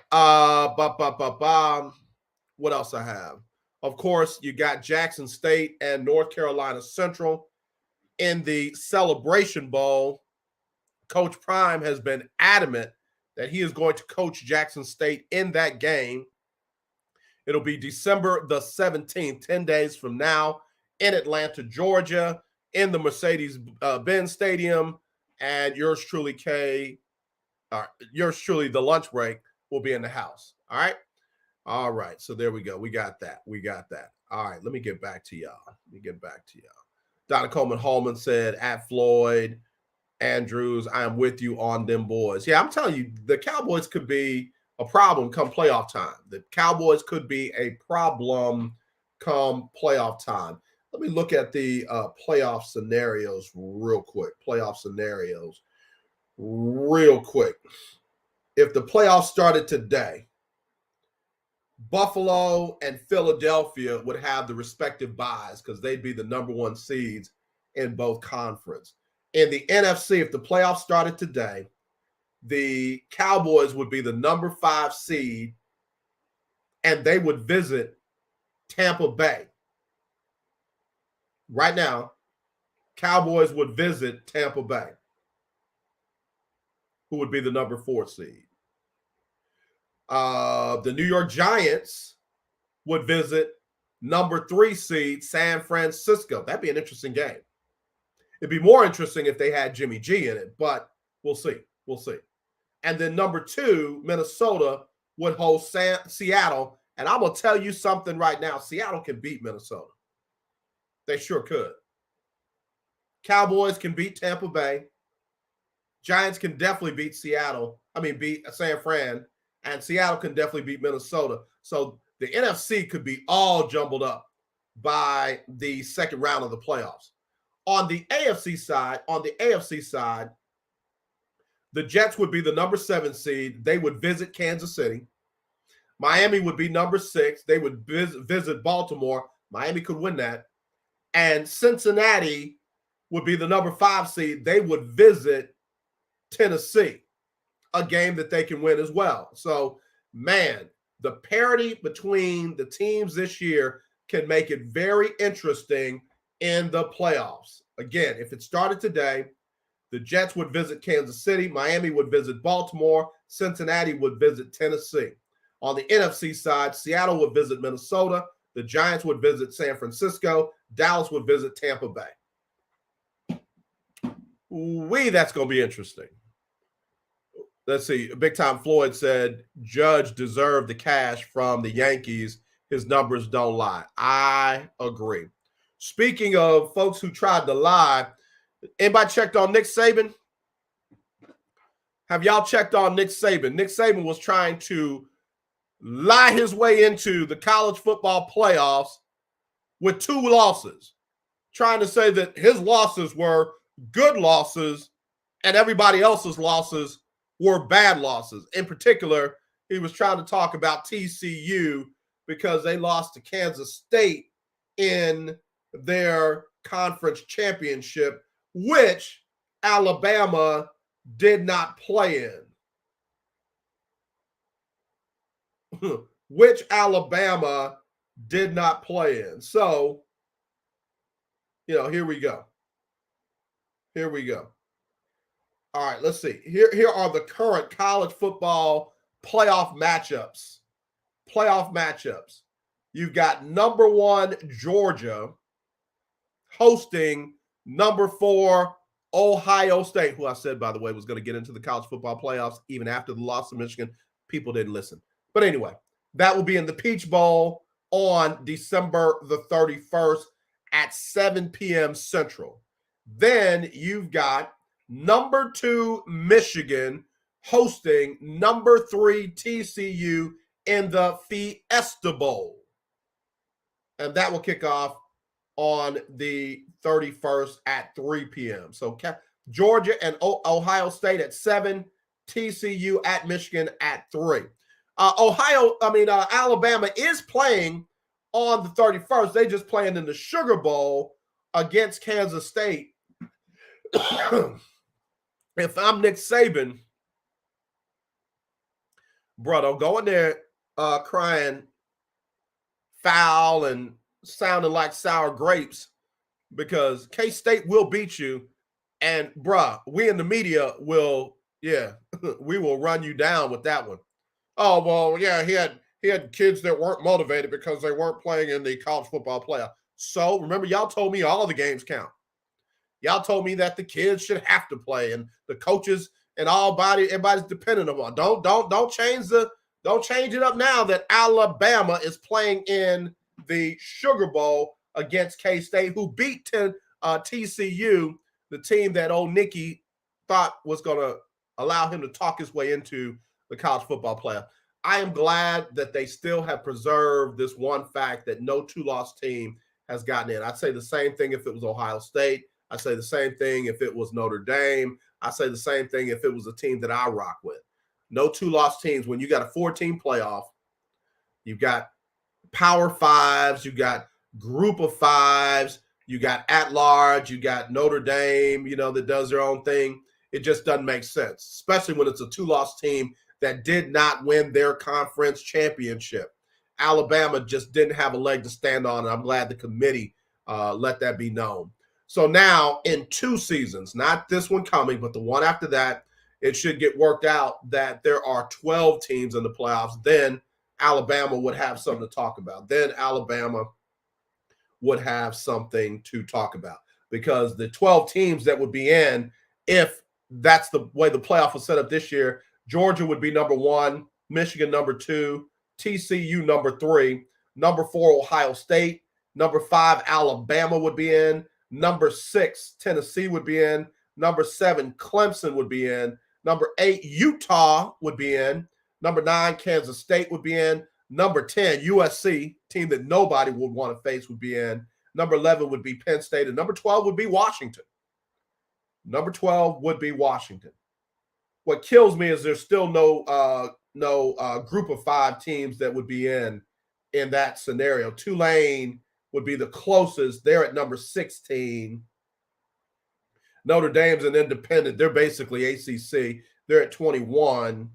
What else I have? Of course, you got Jackson State and North Carolina Central in the Celebration Bowl. Coach Prime has been adamant that he is going to coach Jackson State in that game. It'll be December the 17th, 10 days from now, in Atlanta, Georgia, in the Mercedes-Benz Stadium. And yours truly, the lunch break, will be in the house. All right. So there we go. We got that. All right. Let me get back to y'all. Donna Coleman-Holman said, at Floyd Andrews, I am with you on them boys. Yeah, I'm telling you, the Cowboys could be a problem come playoff time. The Cowboys could be a problem come playoff time. Let me look at the playoff scenarios real quick. If the playoffs started today, Buffalo and Philadelphia would have the respective byes because they'd be the number one seeds in both conference. In the NFC, if the playoffs started today, the Cowboys would be the number 5 seed, and they would visit Tampa Bay. Right now, Cowboys would visit Tampa Bay, who would be the number 4 seed. The New York Giants would visit number 3 seed San Francisco. That'd be an interesting game. It'd be more interesting if they had Jimmy G in it, but we'll see. And then number 2, Minnesota would host Seattle. And I'm going to tell you something right now. Seattle can beat Minnesota. They sure could. Cowboys can beat Tampa Bay. Giants can definitely beat beat San Fran. And Seattle can definitely beat Minnesota. So the NFC could be all jumbled up by the second round of the playoffs. On the AFC side, the Jets would be the number 7 seed. They would visit Kansas City. Miami would be number 6. They would visit Baltimore. Miami could win that. And Cincinnati would be the number 5 seed. They would visit Tennessee, a game that they can win as well. So, man, the parity between the teams this year can make it very interesting in the playoffs. Again, if it started today, the Jets would visit Kansas City, Miami would visit Baltimore, Cincinnati would visit Tennessee. On the NFC side, Seattle would visit Minnesota, the Giants would visit San Francisco, Dallas would visit Tampa Bay. That's going to be interesting. Let's see. Big Time Floyd said Judge deserved the cash from the Yankees. His numbers don't lie. I agree. Speaking of folks who tried to lie, anybody checked on Nick Saban? Have y'all checked on Nick Saban? Nick Saban was trying to lie his way into the college football playoffs with 2 losses, trying to say that his losses were good losses and everybody else's losses were bad losses. In particular, he was trying to talk about TCU because they lost to Kansas State in their conference championship, which Alabama did not play in. So, here we go. All right, let's see. Here are the current college football playoff matchups. You've got number 1 Georgia hosting number 4 Ohio State, who I said, by the way, was going to get into the college football playoffs even after the loss to Michigan. People didn't listen. But anyway, that will be in the Peach Bowl on December the 31st at 7 p.m. Central. Then you've got number 2 Michigan hosting number 3 TCU in the Fiesta Bowl. And that will kick off on the 31st at 3 p.m. So Georgia and Ohio State at 7, TCU at Michigan at 3. Alabama is playing on the 31st. They just playing in the Sugar Bowl against Kansas State. If I'm Nick Saban, bro, don't go in there crying foul and sounding like sour grapes, because K-State will beat you. And, bruh, we in the media will, we will run you down with that one. Oh, well, yeah, he had kids that weren't motivated because they weren't playing in the college football playoff. So, remember, y'all told me all the games count. Y'all told me that the kids should have to play, and the coaches and everybody's dependent on. Don't change it up now that Alabama is playing in the Sugar Bowl against K-State, who beat TCU, the team that old Nicky thought was going to allow him to talk his way into the college football playoff. I am glad that they still have preserved this one fact that no two-loss team has gotten in. I'd say the same thing if it was Ohio State. I'd say the same thing if it was Notre Dame. I'd say the same thing if it was a team that I rock with. No two-loss teams. When you got a 4-team playoff, you've got Power Fives, you got Group of Fives, you got at-large, you got Notre Dame, that does their own thing. It just doesn't make sense, especially when it's a two-loss team that did not win their conference championship. Alabama just didn't have a leg to stand on, and I'm glad the committee let that be known. So now in 2 seasons, not this one coming, but the one after that, it should get worked out that there are 12 teams in the playoffs. Then Alabama would have something to talk about. Then Alabama would have something to talk about, because the 12 teams that would be in, if that's the way the playoff was set up this year, Georgia would be number 1, Michigan number 2, TCU number 3, number 4 Ohio State, number 5 Alabama would be in, number 6 Tennessee would be in, number 7 Clemson would be in, number 8 Utah would be in, number 9 Kansas State would be in, number 10 USC, team that nobody would want to face, would be in, number 11 would be Penn State, and number 12 would be Washington. Number 12 would be Washington. What kills me is there's still no group of 5 teams that would be in that scenario. Tulane would be the closest. They're at number 16. Notre Dame's an independent. They're basically ACC. They're at 21.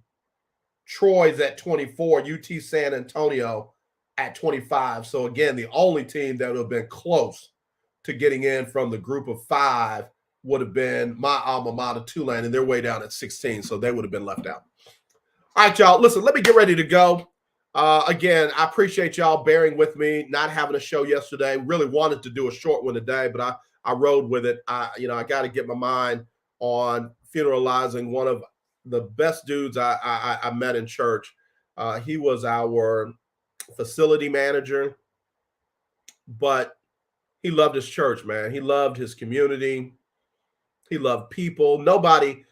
Troy's at 24. UT San Antonio at 25. So, again, the only team that would have been close to getting in from the group of 5 would have been my alma mater, Tulane, and they're way down at 16, so they would have been left out. All right, y'all, listen, let me get ready to go. Again, I appreciate y'all bearing with me, not having a show yesterday. Really wanted to do a short one today, but I rode with it. I got to get my mind on funeralizing one of the best dudes I met in church. He was our facility manager, but he loved his church, man. He loved his community. He loved people. Nobody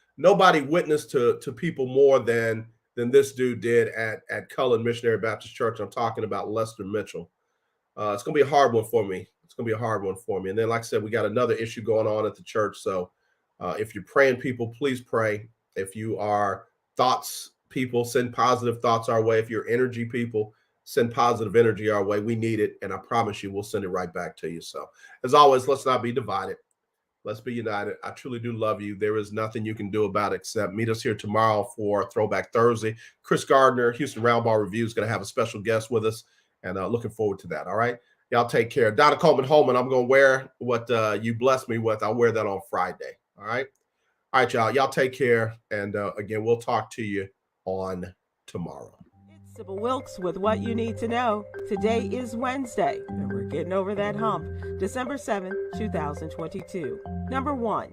witnessed to people more than this dude did at Cullen Missionary Baptist Church. I'm talking about Lester Mitchell. It's going to be a hard one for me. And then, like I said, we got another issue going on at the church. So if you're praying people, please pray. If you are thoughts people, send positive thoughts our way. If you're energy people, send positive energy our way. We need it. And I promise you, we'll send it right back to you. So as always, let's not be divided. Let's be united. I truly do love you. There is nothing you can do about it except meet us here tomorrow for Throwback Thursday. Chris Gardner, Houston Roundball Review, is going to have a special guest with us, and looking forward to that. All right. Y'all take care. Donna Coleman-Holman, I'm going to wear what you blessed me with. I'll wear that on Friday. All right. All right, y'all. Y'all take care. And again, we'll talk to you on tomorrow.
Sybil Wilkes with what you need to know. Today is Wednesday, and we're getting over that hump. December 7th, 2022. Number 1.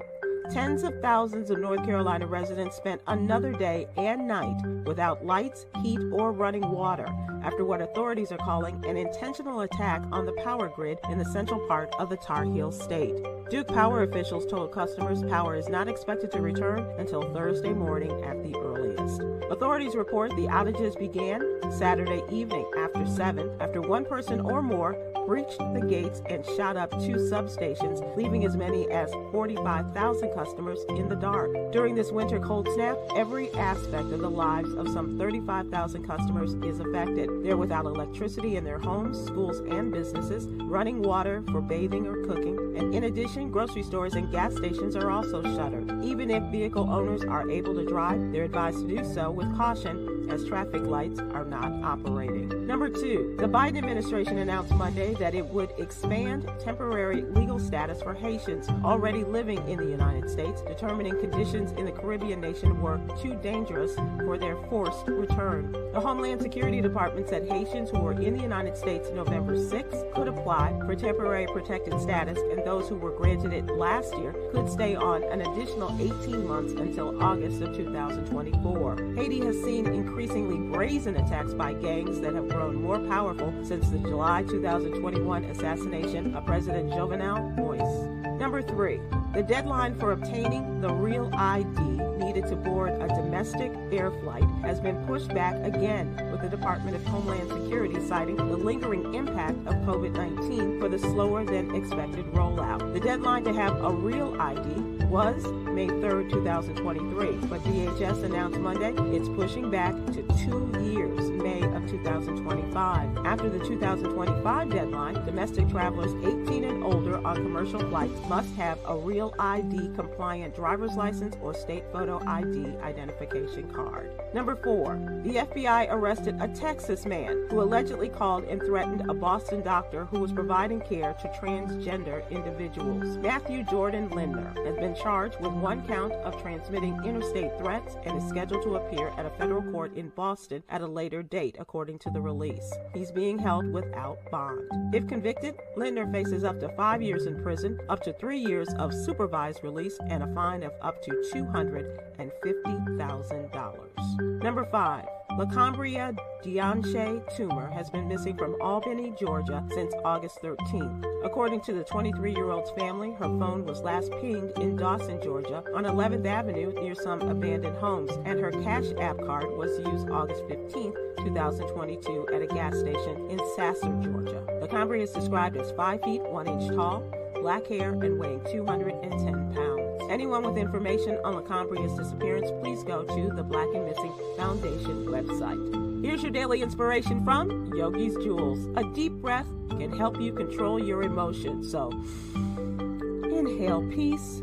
Tens of thousands of North Carolina residents spent another day and night without lights, heat, or running water after what authorities are calling an intentional attack on the power grid in the central part of the Tar Heel state. Duke Power officials told customers power is not expected to return until Thursday morning at the earliest. Authorities report the outages began Saturday evening after 7 after one person or more breached the gates and shot up 2 substations, leaving as many as 45,000 customers in the dark. During this winter cold snap, every aspect of the lives of some 35,000 customers is affected. They're without electricity in their homes, schools, and businesses, running water for bathing or cooking, and in addition, grocery stores and gas stations are also shuttered. Even if vehicle owners are able to drive, they're advised to do so with caution as traffic lights are not operating. Number 2, the Biden administration announced Monday that it would expand temporary legal status for Haitians already living in the United States, determining conditions in the Caribbean nation were too dangerous for their forced return. The Homeland Security Department said Haitians who were in the United States November 6th could apply for temporary protected status, and those who were granted it last year could stay on an additional 18 months until August of 2024. Haiti has seen increasingly brazen attacks by gangs that have grown more powerful since the July 2021 assassination of President Jovenel Moïse. Number 3, the deadline for obtaining the real ID needed to board a domestic air flight has been pushed back again, with the Department of Homeland Security citing the lingering impact of COVID-19 for the slower than expected rollout. The deadline to have a real ID was May 3rd, 2023, but DHS announced Monday it's pushing back to 2 years, May of 2025. After the 2025 deadline, domestic travelers 18 and older on commercial flights must have a real ID compliant driver's license or state photo ID identification card. Number 4, the FBI arrested a Texas man who allegedly called and threatened a Boston doctor who was providing care to transgender individuals. Matthew Jordan Lindner has been charged with 1 count of transmitting interstate threats and is scheduled to appear at a federal court in Boston at a later date, according to the release. He's being held without bond. If convicted, Lindner faces up to 5 years in prison, up to 3 years of supervised release, and a fine of up to $250,000. Number 5. LaCambria Dianche Toomer has been missing from Albany, Georgia since August 13th. According to the 23-year-old's family, her phone was last pinged in Dawson, Georgia on 11th Avenue near some abandoned homes, and her Cash App card was used August 15th, 2022 at a gas station in Sasser, Georgia. LaCambria is described as 5 feet 1 inch tall, black hair, and weighing 210 pounds. Anyone with information on LaCambria's disappearance, please go to the Black and Missing Foundation website. Here's your daily inspiration from Yogi's Jewels. A deep breath can help you control your emotions. So, inhale peace,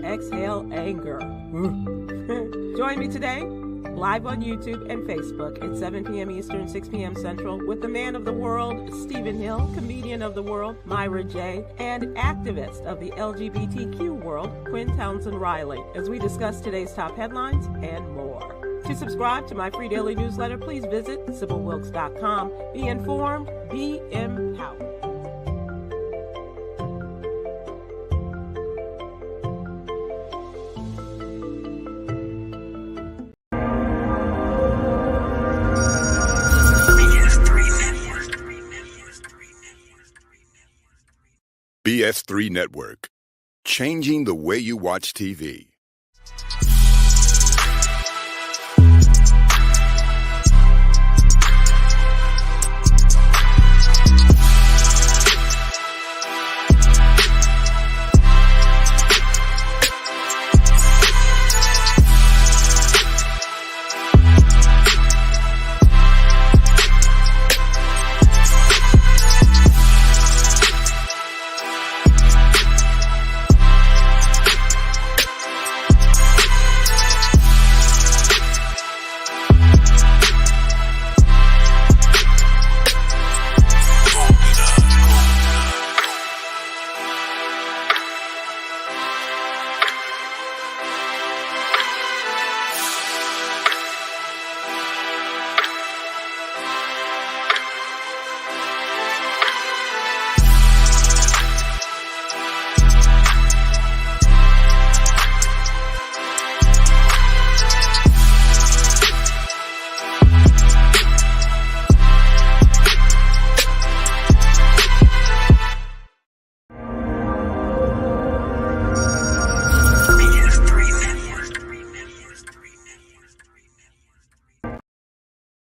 exhale anger. Join me today, live on YouTube and Facebook at 7 p.m. Eastern, 6 p.m. Central, with the man of the world, Stephen Hill, comedian of the world, Myra J., and activist of the LGBTQ world, Quinn Townsend Riley, as we discuss today's top headlines and more. To subscribe to my free daily newsletter, please visit SibylWilkes.com. Be informed, be empowered.
BS3 Network, changing the way you watch TV.